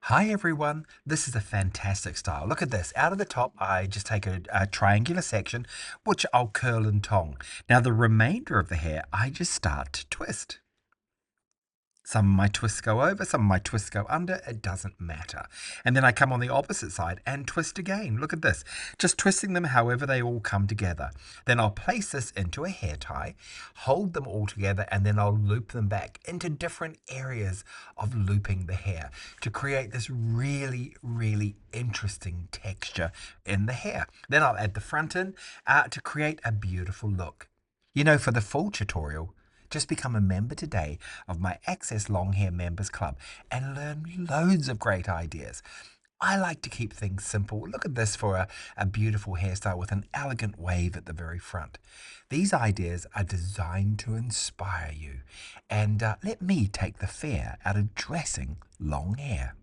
Hi everyone, this is a fantastic style. Look at this. Out of the top, I just take a triangular section, which I'll curl and tong. Now the remainder of the hair, I just start to twist. Some of my twists go over, some of my twists go under, it doesn't matter. And then I come on the opposite side and twist again. Look at this, just twisting them however they all come together. Then I'll place this into a hair tie, hold them all together, and then I'll loop them back into different areas of looping the hair to create this really, really interesting texture in the hair. Then I'll add the front in to create a beautiful look. For the full tutorial, just become a member today of my Access Long Hair Members Club and learn loads of great ideas. I like to keep things simple. Look at this for a beautiful hairstyle with an elegant wave at the very front. These ideas are designed to inspire you and let me take the fear out of dressing long hair.